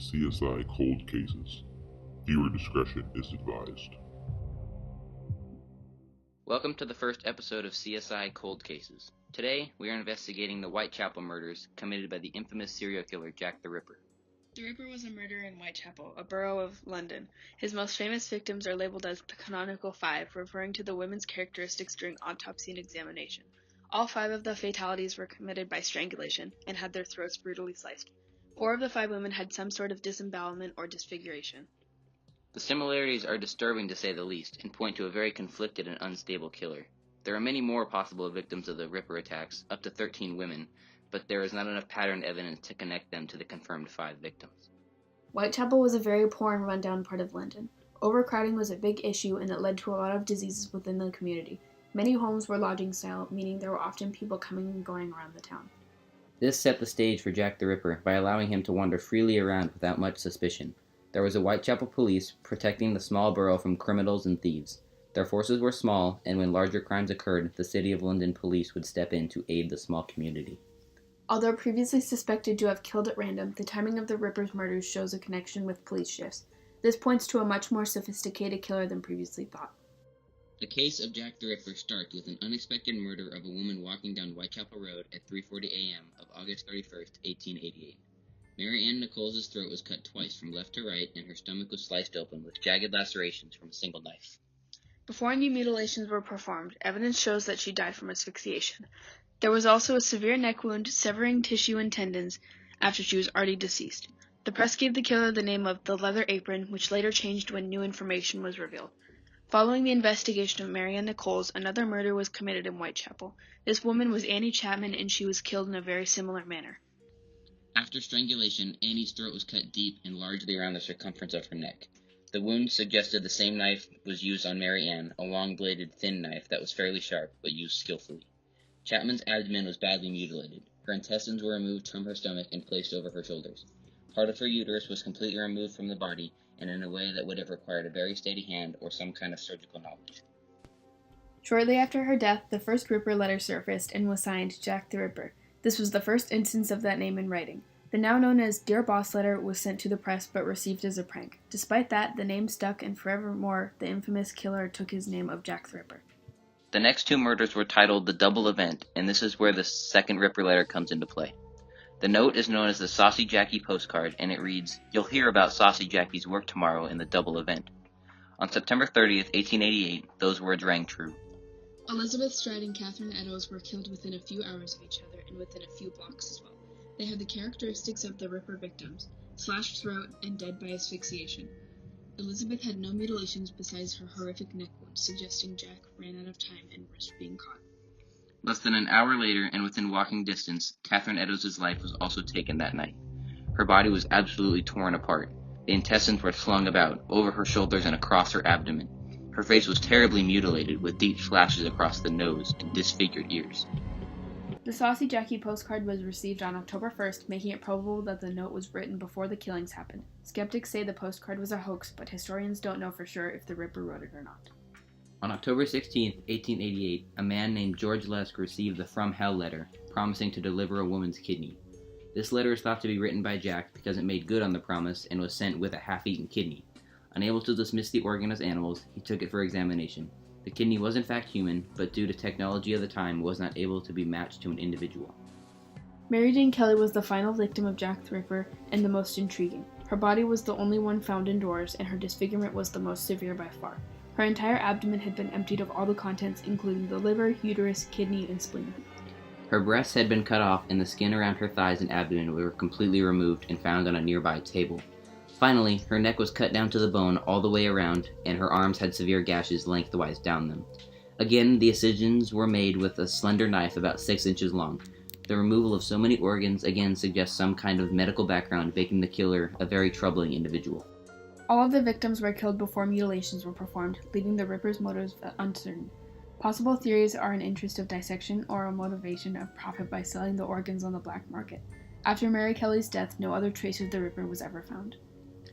CSI Cold Cases. Viewer discretion is advised. Welcome to the first episode of CSI Cold Cases. Today, we are investigating the Whitechapel murders committed by the infamous serial killer Jack the Ripper. The Ripper was a murderer in Whitechapel, a borough of London. His most famous victims are labeled as the Canonical Five, referring to the women's characteristics during autopsy and examination. All 5 of the fatalities were committed by strangulation and had their throats brutally sliced. 4 of the 5 women had some sort of disembowelment or disfiguration. The similarities are disturbing to say the least, and point to a very conflicted and unstable killer. There are many more possible victims of the Ripper attacks, up to 13 women, but there is not enough pattern evidence to connect them to the confirmed 5 victims. Whitechapel was a very poor and run-down part of London. Overcrowding was a big issue, and it led to a lot of diseases within the community. Many homes were lodging style, meaning there were often people coming and going around the town. This set the stage for Jack the Ripper by allowing him to wander freely around without much suspicion. There was a Whitechapel police protecting the small borough from criminals and thieves. Their forces were small, and when larger crimes occurred, the City of London police would step in to aid the small community. Although previously suspected to have killed at random, the timing of the Ripper's murders shows a connection with police shifts. This points to a much more sophisticated killer than previously thought. The case of Jack the Ripper starts with an unexpected murder of a woman walking down Whitechapel Road at 3:40 a.m. of August 31st, 1888. Mary Ann Nichols' throat was cut twice from left to right, and her stomach was sliced open with jagged lacerations from a single knife. Before any mutilations were performed, evidence shows that she died from asphyxiation. There was also a severe neck wound, severing tissue and tendons after she was already deceased. The press gave the killer the name of the Leather Apron, which later changed when new information was revealed. Following the investigation of Mary Ann Nichols, another murder was committed in Whitechapel. This woman was Annie Chapman, and she was killed in a very similar manner. After strangulation, Annie's throat was cut deep and largely around the circumference of her neck. The wound suggested the same knife was used on Mary Ann, a long-bladed, thin knife that was fairly sharp, but used skillfully. Chapman's abdomen was badly mutilated. Her intestines were removed from her stomach and placed over her shoulders. Part of her uterus was completely removed from the body, and in a way that would have required a very steady hand or some kind of surgical knowledge. Shortly after her death, the first Ripper letter surfaced and was signed Jack the Ripper. This was the first instance of that name in writing. The now known as Dear Boss letter was sent to the press but received as a prank. Despite that, the name stuck, and forevermore, the infamous killer took his name of Jack the Ripper. The next 2 murders were titled The Double Event, and this is where the second Ripper letter comes into play. The note is known as the Saucy Jackie postcard, and it reads, "You'll hear about Saucy Jackie's work tomorrow in the double event." On September 30th, 1888, those words rang true. Elizabeth Stride and Catherine Eddowes were killed within a few hours of each other and within a few blocks as well. They had the characteristics of the Ripper victims: slashed throat and dead by asphyxiation. Elizabeth had no mutilations besides her horrific neck wound, suggesting Jack ran out of time and risked being caught. Less than an hour later, and within walking distance, Catherine Eddowes' life was also taken that night. Her body was absolutely torn apart. The intestines were flung about, over her shoulders and across her abdomen. Her face was terribly mutilated, with deep slashes across the nose and disfigured ears. The Saucy Jackie postcard was received on October 1st, making it probable that the note was written before the killings happened. Skeptics say the postcard was a hoax, but historians don't know for sure if the Ripper wrote it or not. On October 16, 1888, a man named George Lesk received the From Hell letter, promising to deliver a woman's kidney. This letter is thought to be written by Jack because it made good on the promise and was sent with a half-eaten kidney. Unable to dismiss the organ as animals, he took it for examination. The kidney was in fact human, but due to technology of the time, was not able to be matched to an individual. Mary Jane Kelly was the final victim of Jack the Ripper and the most intriguing. Her body was the only one found indoors, and her disfigurement was the most severe by far. Her entire abdomen had been emptied of all the contents, including the liver, uterus, kidney, and spleen. Her breasts had been cut off, and the skin around her thighs and abdomen were completely removed and found on a nearby table. Finally, her neck was cut down to the bone all the way around, and her arms had severe gashes lengthwise down them. Again, the incisions were made with a slender knife about 6 inches long. The removal of so many organs again suggests some kind of medical background, making the killer a very troubling individual. All of the victims were killed before mutilations were performed, leaving the Ripper's motives uncertain. Possible theories are an interest of dissection or a motivation of profit by selling the organs on the black market. After Mary Kelly's death, no other trace of the Ripper was ever found.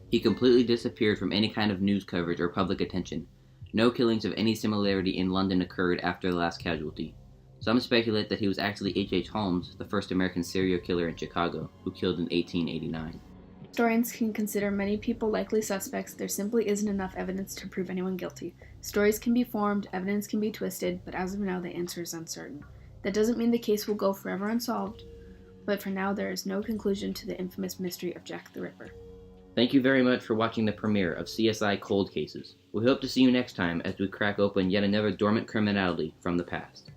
He completely disappeared from any kind of news coverage or public attention. No killings of any similarity in London occurred after the last casualty. Some speculate that he was actually H.H. Holmes, the first American serial killer in Chicago, who killed in 1889. Historians can consider many people likely suspects. There simply isn't enough evidence to prove anyone guilty. Stories can be formed, evidence can be twisted, but as of now the answer is uncertain. That doesn't mean the case will go forever unsolved, but for now there is no conclusion to the infamous mystery of Jack the Ripper. Thank you very much for watching the premiere of CSI Cold Cases. We hope to see you next time as we crack open yet another dormant criminality from the past.